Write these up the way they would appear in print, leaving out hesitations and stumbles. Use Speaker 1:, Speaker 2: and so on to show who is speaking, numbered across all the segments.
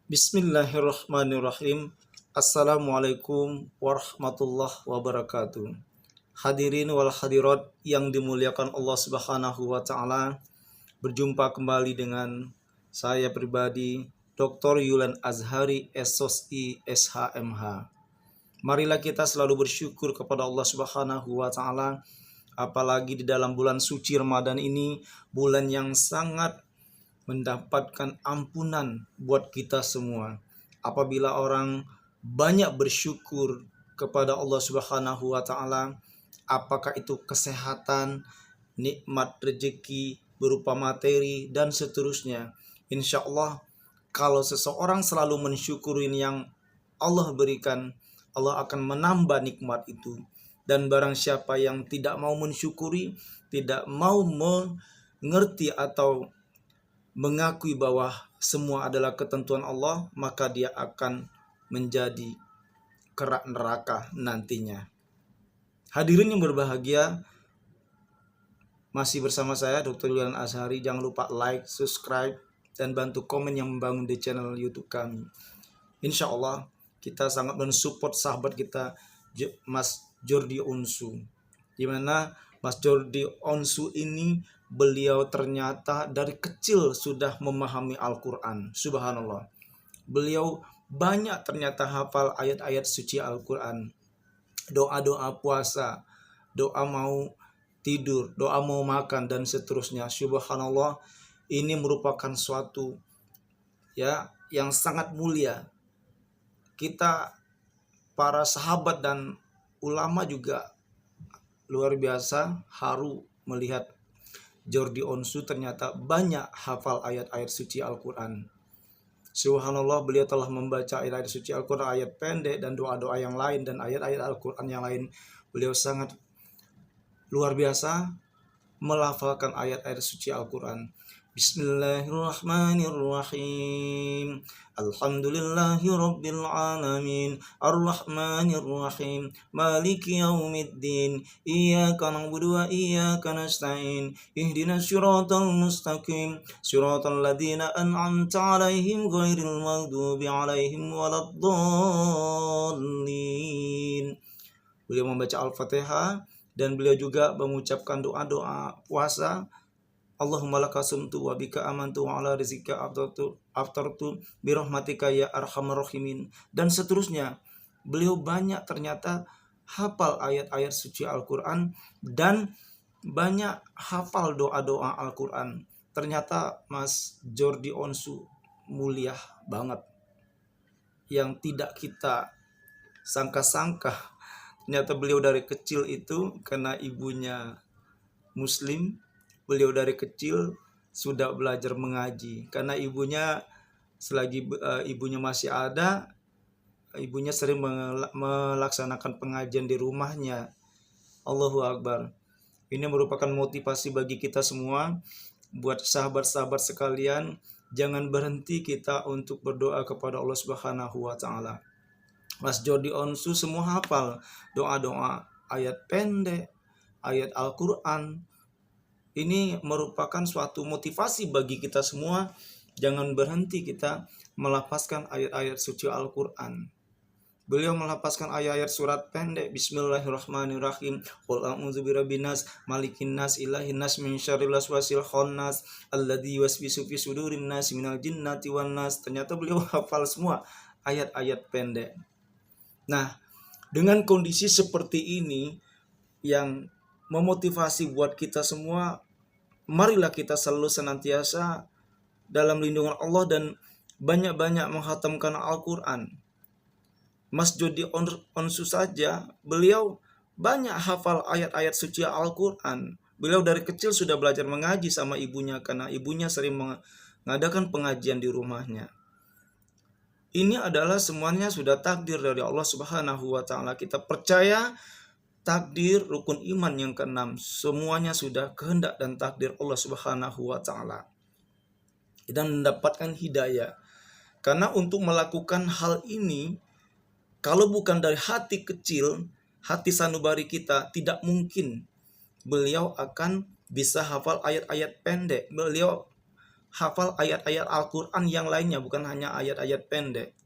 Speaker 1: Bismillahirrahmanirrahim. Assalamualaikum warahmatullahi wabarakatuh. Hadirin wal hadirat yang dimuliakan Allah Subhanahu wa taala. Berjumpa kembali dengan saya pribadi Dr. Yulan Azhari SOSI SHMH. Marilah kita selalu bersyukur kepada Allah Subhanahu wa taala, apalagi di dalam bulan suci Ramadan ini, bulan yang sangat mendapatkan ampunan buat kita semua. Apabila orang banyak bersyukur kepada Allah Subhanahu wa taala, apakah itu kesehatan, nikmat rezeki berupa materi dan seterusnya. Insya Allah kalau seseorang selalu mensyukurin yang Allah berikan, Allah akan menambah nikmat itu. Dan barang siapa yang tidak mau mensyukuri, tidak mau mengerti atau mengakui bahwa semua adalah ketentuan Allah, maka dia akan menjadi kerak neraka nantinya. Hadirin yang berbahagia, masih bersama saya Dr. Yulan Azhari. Jangan lupa like, subscribe, dan bantu komen yang membangun di channel YouTube kami. Insya Allah kita sangat mensupport sahabat kita Mas Jordi Onsu, dimana Mas Jordi Onsu ini beliau ternyata dari kecil sudah memahami Al-Quran. Subhanallah. Beliau banyak ternyata hafal ayat-ayat suci Al-Quran. Doa-doa puasa, doa mau tidur, doa mau makan, dan seterusnya. Subhanallah. Ini merupakan suatu yang sangat mulia. Kita para sahabat dan ulama juga luar biasa haru melihat Jordi Onsu ternyata banyak hafal ayat-ayat suci Al-Quran. Subhanallah, beliau telah membaca ayat-ayat suci Al-Quran, ayat pendek dan doa-doa yang lain dan ayat-ayat Al-Quran yang lain. Beliau sangat luar biasa melafalkan ayat-ayat suci Al-Quran. Bismillahirrahmanirrahim. Alhamdulillahi rabbil alamin. Ar-Rahmanirrahim. Maliki yaumiddin. Iyyaka na'budu wa iyyaka nasta'in. Ihdinas siratal mustaqim. Siratal ladzina an'amta 'alaihim ghairil maghdubi 'alaihim waladdallin. Beliau membaca Al-Fatihah dan beliau juga mengucapkan doa-doa puasa. Allahumma laka sumtu wa bika amantu wa ala rizika aftartu birahmatika ya arhamar rahimin, dan seterusnya. Beliau banyak ternyata hafal ayat-ayat suci Al-Quran dan banyak hafal doa-doa Al-Quran. Ternyata Mas Jordi Onsu mulia banget, yang tidak kita sangka-sangka. Ternyata beliau dari kecil itu karena ibunya Muslim. Beliau dari kecil sudah belajar mengaji karena ibunya selagi ibunya masih ada, ibunya sering melaksanakan pengajian di rumahnya. Allahu Akbar. Ini merupakan motivasi bagi kita semua, buat sahabat-sahabat sekalian, jangan berhenti kita untuk berdoa kepada Allah Subhanahu wa taala. Mas Jordi Onsu semua hafal doa-doa, ayat pendek, ayat Al-Quran. Ini merupakan suatu motivasi bagi kita semua. Jangan berhenti kita melafazkan ayat-ayat suci Al-Quran. Beliau melafazkan ayat-ayat surat pendek. Bismillahirrahmanirrahim. Qul a'udzu birabbin nas, malikin nas, ilahin nas, min syarril waswasil khannas, alladzi yuwaswisu fi sudurin nas minal jinnati wan nas. Ternyata beliau hafal semua ayat-ayat pendek. Nah, dengan kondisi seperti ini yang memotivasi buat kita semua, marilah kita selalu senantiasa dalam lindungan Allah dan banyak-banyak menghatamkan Al-Quran. Mas Jordi Onsu saja, beliau banyak hafal ayat-ayat suci Al-Quran. Beliau dari kecil sudah belajar mengaji sama ibunya karena ibunya sering mengadakan pengajian di rumahnya. Ini adalah semuanya sudah takdir dari Allah Subhanahu wa taala. Kita percaya takdir, rukun iman yang keenam, semuanya sudah kehendak dan takdir Allah Subhanahu wa taala. Dan mendapatkan hidayah. Karena untuk melakukan hal ini, kalau bukan dari hati kecil, hati sanubari kita, tidak mungkin beliau akan bisa hafal ayat-ayat pendek. Beliau hafal ayat-ayat Al-Quran yang lainnya, bukan hanya ayat-ayat pendek.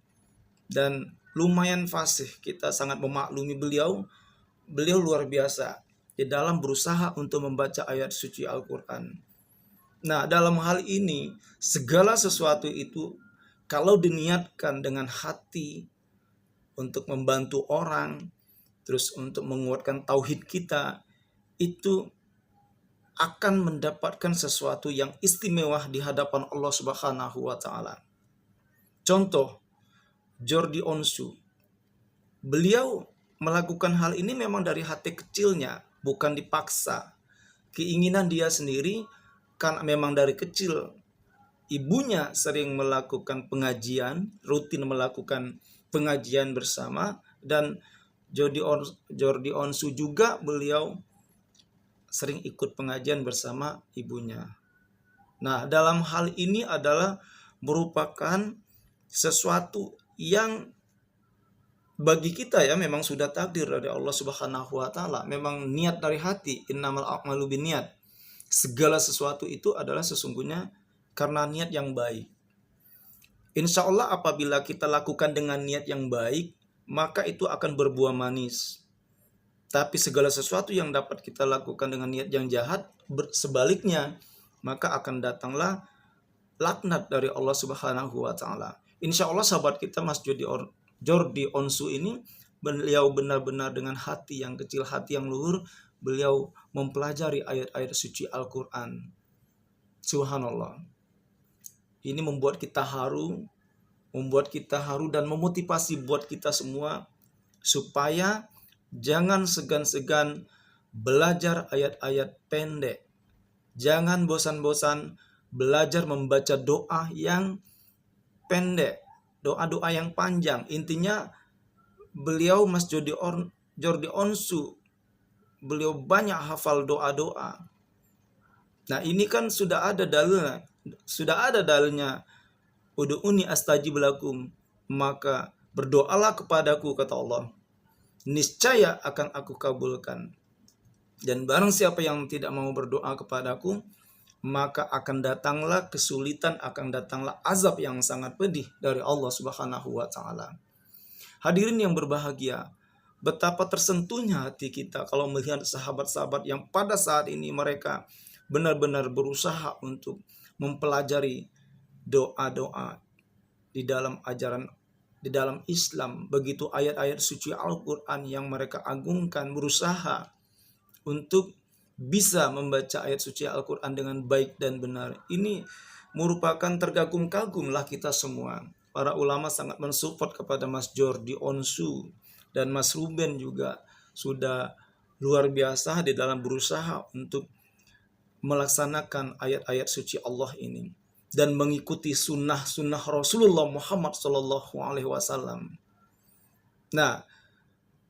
Speaker 1: Dan lumayan fasih, kita sangat memaklumi beliau. Beliau luar biasa di dalam berusaha untuk membaca ayat suci Al-Quran. Nah, dalam hal ini, segala sesuatu itu kalau diniatkan dengan hati untuk membantu orang, terus untuk menguatkan tauhid kita, itu akan mendapatkan sesuatu yang istimewa di hadapan Allah Subhanahu wa taala. Contoh, Jordi Onsu. Beliau melakukan hal ini memang dari hati kecilnya, bukan dipaksa. Keinginan dia sendiri, kan memang dari kecil ibunya sering melakukan pengajian, rutin melakukan pengajian bersama, dan Jordi Onsu juga beliau sering ikut pengajian bersama ibunya. Nah, dalam hal ini adalah merupakan sesuatu yang bagi kita ya memang sudah takdir dari Allah Subhanahu wa taala, memang niat dari hati, innamal a'malu binniyat. Segala sesuatu itu adalah sesungguhnya karena niat yang baik. Insya Allah apabila kita lakukan dengan niat yang baik, maka itu akan berbuah manis. Tapi segala sesuatu yang dapat kita lakukan dengan niat yang jahat, sebaliknya, maka akan datanglah laknat dari Allah Subhanahu wa taala. Insya Allah sahabat kita Mas Jordi Onsu ini, beliau benar-benar dengan hati yang kecil, hati yang luhur, beliau mempelajari ayat-ayat suci Al-Quran. Subhanallah. Ini membuat kita haru dan memotivasi buat kita semua supaya jangan segan-segan belajar ayat-ayat pendek. Jangan bosan-bosan belajar membaca doa yang pendek, doa-doa yang panjang. Intinya beliau Mas Jordi Onsu, beliau banyak hafal doa-doa. Nah, ini kan sudah ada dalilnya. Ud'uni astajib lakum, maka berdoalah kepadaku, kata Allah, niscaya akan aku kabulkan. Dan barang siapa yang tidak mau berdoa kepadaku, maka akan datanglah kesulitan, akan datanglah azab yang sangat pedih dari Allah Subhanahu wa taala. Hadirin yang berbahagia, betapa tersentuhnya hati kita kalau melihat sahabat-sahabat yang pada saat ini mereka benar-benar berusaha untuk mempelajari doa-doa di dalam ajaran, di dalam Islam. Begitu ayat-ayat suci Al-Quran yang mereka agungkan, berusaha untuk bisa membaca ayat suci Al-Quran dengan baik dan benar. Ini merupakan terkagum-kagumlah kita semua. Para ulama sangat mensupport kepada Mas Jordi Onsu, dan Mas Ruben juga sudah luar biasa di dalam berusaha untuk melaksanakan ayat-ayat suci Allah ini dan mengikuti sunnah Rasulullah Muhammad SAW. Nah,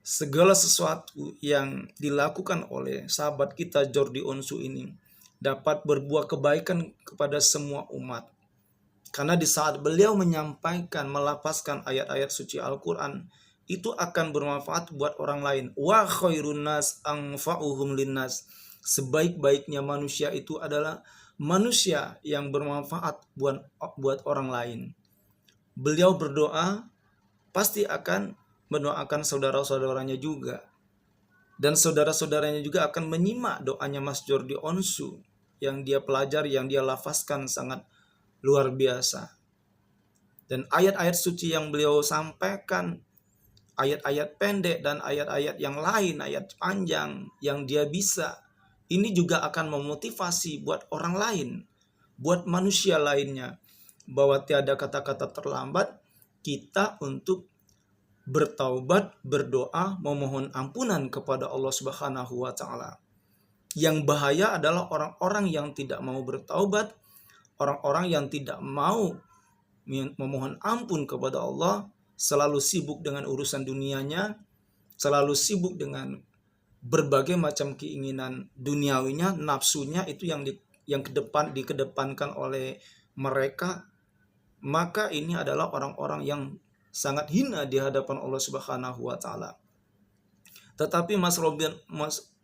Speaker 1: segala sesuatu yang dilakukan oleh sahabat kita Jordi Onsu ini dapat berbuah kebaikan kepada semua umat. Karena di saat beliau menyampaikan, melafazkan ayat-ayat suci Al-Quran, itu akan bermanfaat buat orang lain. Wa khairun nas anfa'uhum linnas. Sebaik-baiknya manusia itu adalah manusia yang bermanfaat buat orang lain. Beliau berdoa pasti akan mendoakan saudara-saudaranya juga. Dan saudara-saudaranya juga akan menyimak doanya Mas Jordi Onsu yang dia pelajari, yang dia lafazkan sangat luar biasa. Dan ayat-ayat suci yang beliau sampaikan, ayat-ayat pendek dan ayat-ayat yang lain, ayat panjang yang dia bisa, ini juga akan memotivasi buat orang lain, buat manusia lainnya, bahwa tiada kata-kata terlambat kita untuk bertaubat, berdoa, memohon ampunan kepada Allah Subhanahu wa taala. Yang bahaya adalah orang-orang yang tidak mau bertaubat, orang-orang yang tidak mau memohon ampun kepada Allah, selalu sibuk dengan urusan dunianya, selalu sibuk dengan berbagai macam keinginan duniawinya, nafsunya, itu yang dikedepankan oleh mereka. Maka ini adalah orang-orang yang sangat hina di hadapan Allah Subhanahu wa taala. Tetapi Mas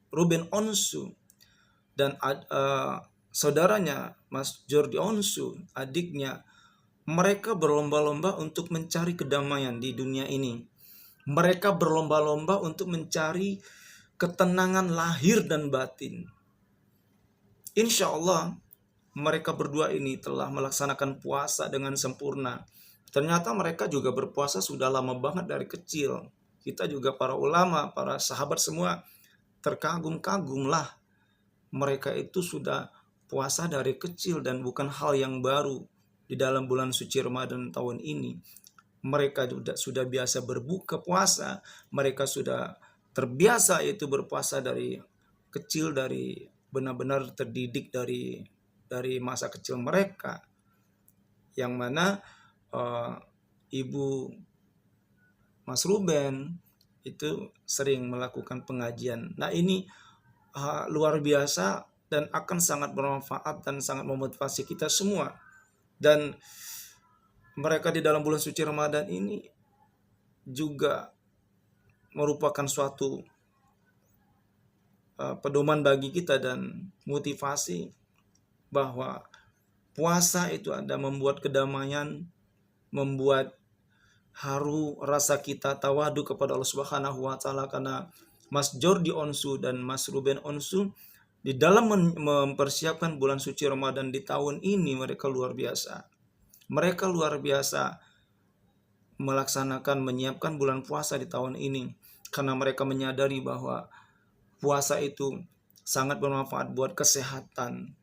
Speaker 1: Ruben Onsu dan saudaranya Mas Jordi Onsu, adiknya, mereka berlomba-lomba untuk mencari kedamaian di dunia ini. Mereka berlomba-lomba untuk mencari ketenangan lahir dan batin. Insya Allah mereka berdua ini telah melaksanakan puasa dengan sempurna. Ternyata mereka juga berpuasa sudah lama banget dari kecil. Kita juga para ulama, para sahabat semua terkagum-kagumlah. Mereka itu sudah puasa dari kecil dan bukan hal yang baru di dalam bulan suci Ramadan tahun ini. Mereka sudah biasa berbuka puasa, mereka sudah terbiasa itu berpuasa dari kecil, dari benar-benar terdidik dari masa kecil mereka, yang mana Ibu Mas Ruben itu sering melakukan pengajian. Nah ini luar biasa dan akan sangat bermanfaat dan sangat memotivasi kita semua. Dan mereka di dalam bulan suci Ramadan ini juga merupakan suatu pedoman bagi kita dan motivasi bahwa puasa itu ada membuat kedamaian, membuat haru rasa kita tawadu kepada Allah Subhanahu wa taala, karena Mas Jordi Onsu dan Mas Ruben Onsu di dalam mempersiapkan bulan suci Ramadan di tahun ini mereka luar biasa. Mereka luar biasa melaksanakan, menyiapkan bulan puasa di tahun ini karena mereka menyadari bahwa puasa itu sangat bermanfaat buat kesehatan.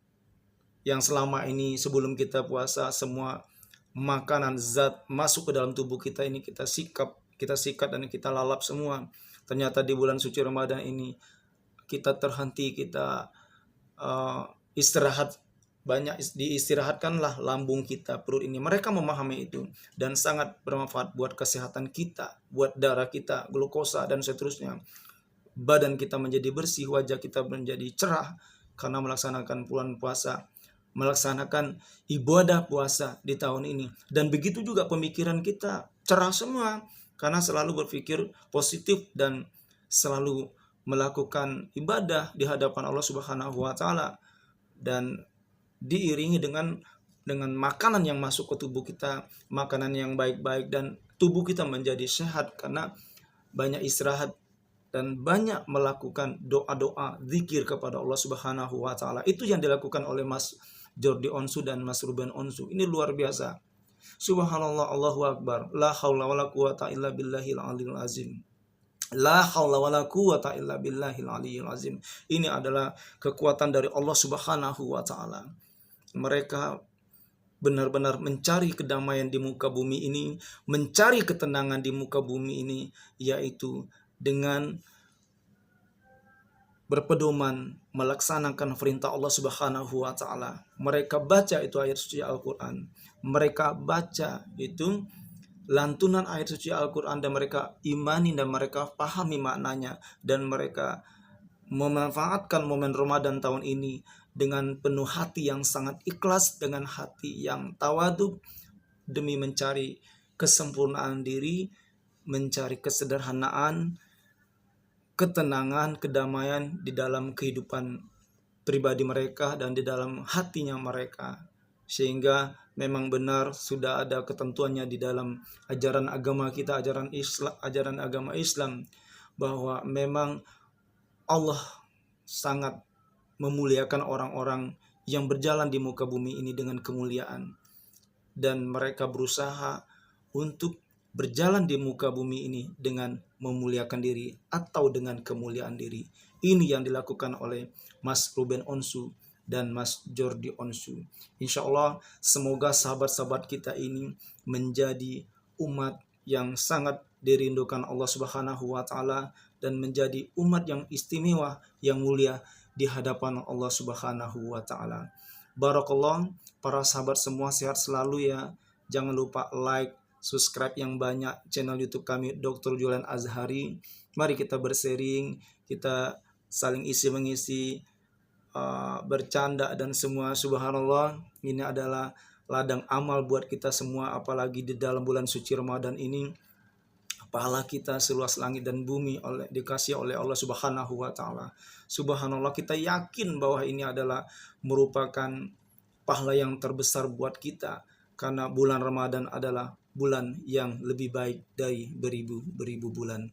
Speaker 1: Yang selama ini sebelum kita puasa semua makanan zat masuk ke dalam tubuh kita ini kita sikat dan kita lalap semua. Ternyata di bulan suci Ramadan ini kita terhenti, kita istirahat, banyak diistirahatkanlah lambung kita, perut ini. Mereka memahami itu dan sangat bermanfaat buat kesehatan kita, buat darah kita, glukosa dan seterusnya. Badan kita menjadi bersih, wajah kita menjadi cerah karena melaksanakan bulan puasa, melaksanakan ibadah puasa di tahun ini. Dan begitu juga pemikiran kita cerah semua karena selalu berpikir positif dan selalu melakukan ibadah di hadapan Allah Subhanahu wa taala, dan diiringi dengan makanan yang masuk ke tubuh kita, makanan yang baik-baik, dan tubuh kita menjadi sehat karena banyak istirahat dan banyak melakukan doa-doa zikir kepada Allah Subhanahu wa taala. Itu yang dilakukan oleh Mas Jordi Onsu dan Mas Ruben Onsu. Ini luar biasa. Subhanallah, Allahu Akbar. La haula wala quwata illa billahil aliyil azim. La haula wala quwata illa billahil aliyil azim. Ini adalah kekuatan dari Allah Subhanahu wa taala. Mereka benar-benar mencari kedamaian di muka bumi ini, mencari ketenangan di muka bumi ini, yaitu dengan berpedoman melaksanakan perintah Allah Subhanahu wa taala. Mereka baca itu ayat suci Al-Qur'an. Mereka baca itu lantunan ayat suci Al-Qur'an dan mereka imani dan mereka pahami maknanya, dan mereka memanfaatkan momen Ramadan tahun ini dengan penuh hati yang sangat ikhlas, dengan hati yang tawadhu demi mencari kesempurnaan diri, mencari kesederhanaan, ketenangan, kedamaian di dalam kehidupan pribadi mereka dan di dalam hatinya mereka. Sehingga memang benar sudah ada ketentuannya di dalam ajaran agama kita, ajaran agama Islam, bahwa memang Allah sangat memuliakan orang-orang yang berjalan di muka bumi ini dengan kemuliaan, dan mereka berusaha untuk berjalan di muka bumi ini dengan memuliakan diri atau dengan kemuliaan diri. Ini yang dilakukan oleh Mas Ruben Onsu dan Mas Jordi Onsu. Insya Allah semoga sahabat-sahabat kita ini menjadi umat yang sangat dirindukan Allah Subhanahu wa taala dan menjadi umat yang istimewa, yang mulia di hadapan Allah Subhanahu wa taala. Barakallah, para sahabat semua sehat selalu ya. Jangan lupa like, subscribe yang banyak channel YouTube kami Dr. Julian Azhari. Mari kita bersharing, kita saling isi mengisi, bercanda dan semua. Subhanallah, ini adalah ladang amal buat kita semua, apalagi di dalam bulan suci Ramadan ini. pahala kita seluas langit dan bumi dikasih oleh Allah Subhanahu wa taala. Subhanallah, kita yakin bahwa ini adalah merupakan pahala yang terbesar buat kita karena bulan Ramadan adalah bulan yang lebih baik dari beribu-beribu bulan.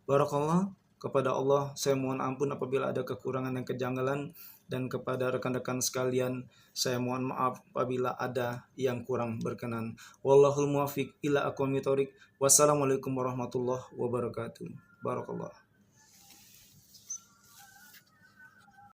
Speaker 1: Barakallah, kepada Allah saya mohon ampun apabila ada kekurangan dan kejanggalan, dan kepada rekan-rekan sekalian saya mohon maaf apabila ada yang kurang berkenan. Wallahul muwaffiq ila aqwamit thoriq. Wassalamualaikum warahmatullahi wabarakatuh. Barakallah.